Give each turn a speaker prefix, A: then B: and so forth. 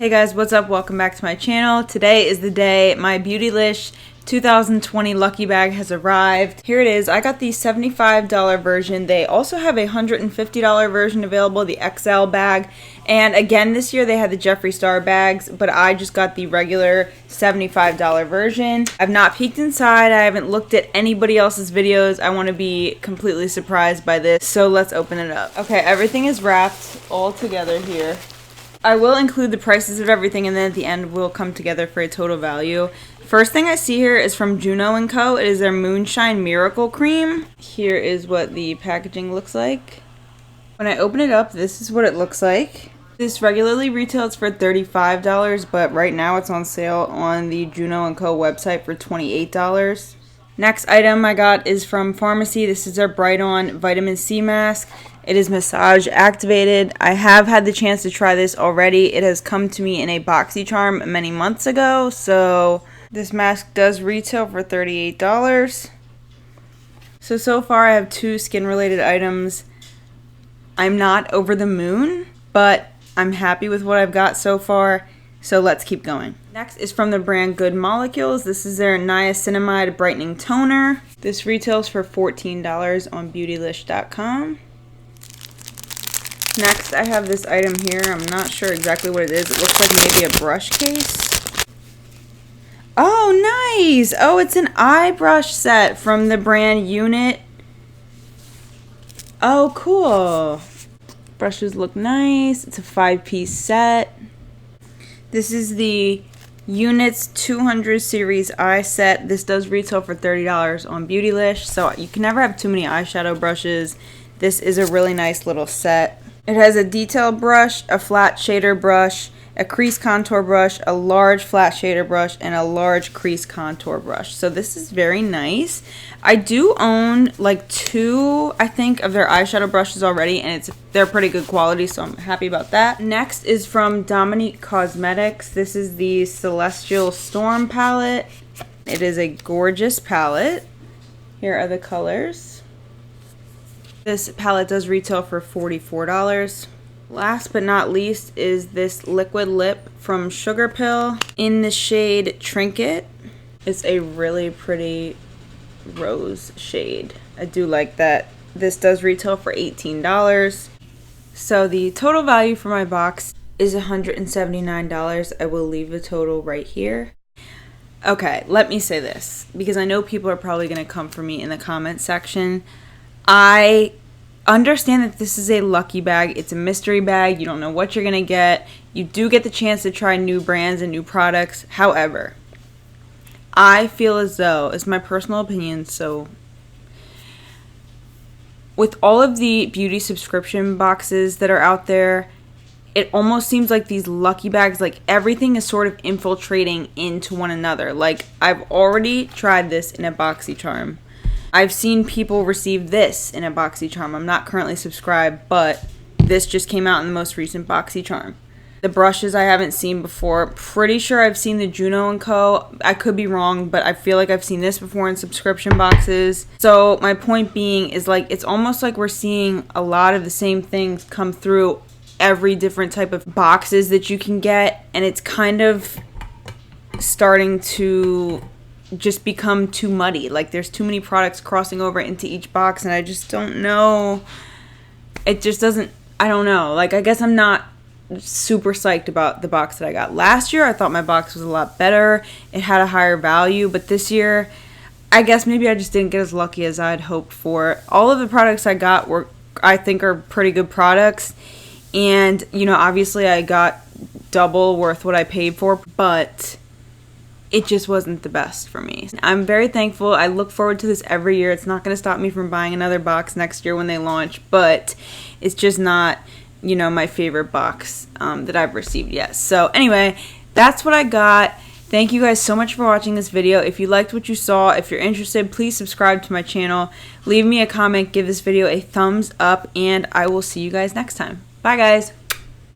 A: Hey guys, what's up? Welcome back to my channel. Today is the day my Beautylish 2020 Lucky Bag has arrived. Here it is. I got the $75 version. They also have a $150 version available, the XL bag. And again, this year they had the Jeffree Star bags, but I just got the regular $75 version. I've not peeked inside. I haven't looked at anybody else's videos. I want to be completely surprised by this. So let's open it up. Okay, everything is wrapped all together here. I will include the prices of everything, and then at the end we'll come together for a total value. First thing I see here is from Juno&Co. It is their Moonshine Miracle Cream. Here is what the packaging looks like. When I open it up, this is what it looks like. This regularly retails for $35, but right now it's on sale on the Juno&Co website for $28. Next item I got is from FARMACY. This is their Bright On Vitamin C Mask. It is massage activated. I have had the chance to try this already. It has come to me in a BoxyCharm many months ago. So this mask does retail for $38. So far I have two skin related items. I'm not over the moon, but I'm happy with what I've got so far. So let's keep going. Next is from the brand Good Molecules. This is their Niacinamide Brightening Toner. This retails for $14 on Beautylish.com. Next, I have this item here. I'm not sure exactly what it is. It looks like maybe a brush case. Oh, nice! Oh, it's an eye brush set from the brand Unit. Oh, cool. Brushes look nice. It's a 5-piece set. This is the Unit's 200 series eye set. This does retail for $30 on Beautylish, so you can never have too many eyeshadow brushes. This is a really nice little set. It has a detail brush, a flat shader brush, a crease contour brush, a large flat shader brush, and a large crease contour brush. So this is very nice. I do own like two, I think, of their eyeshadow brushes already, and they're pretty good quality, so I'm happy about that. Next is from Dominique Cosmetics. This is the Celestial Storm palette. It is a gorgeous palette. Here are the colors. This palette does retail for $44. Last but not least is this liquid lip from SUGARPILL in the shade Trinket. It's a really pretty rose shade. I do like that. This does retail for $18. So the total value for my box is $179. I will leave the total right here. Okay, let me say this, because I know people are probably going to come for me in the comment section. I understand that this is a lucky bag. It's a mystery bag. You don't know what you're going to get. You do get the chance to try new brands and new products. However, I feel as though, it's my personal opinion, so with all of the beauty subscription boxes that are out there, it almost seems like these lucky bags, like everything is sort of infiltrating into one another. Like, I've already tried this in a BoxyCharm. I've seen people receive this in a BoxyCharm. I'm not currently subscribed, but this just came out in the most recent BoxyCharm. The brushes I haven't seen before. Pretty sure I've seen the Juno&Co. I could be wrong, but I feel like I've seen this before in subscription boxes. So my point being is, like, it's almost like we're seeing a lot of the same things come through every different type of boxes that you can get, and it's kind of starting to just become too muddy. Like, there's too many products crossing over into each box, and I just don't know. It just doesn't, I don't know. Like, I guess I'm not super psyched about the box that I got. Last year, I thought my box was a lot better. It had a higher value, but this year, I guess maybe I just didn't get as lucky as I'd hoped for. All of the products I got were, I think, are pretty good products, and, you know, obviously I got double worth what I paid for, but it just wasn't the best for me. I'm very thankful. I look forward to this every year. It's not going to stop me from buying another box next year when they launch, but it's just not, you know, my favorite box that I've received yet. So anyway, that's what I got. Thank you guys so much for watching this video. If you liked what you saw, if you're interested, please subscribe to my channel. Leave me a comment, give this video a thumbs up, and I will see you guys next time. Bye, guys.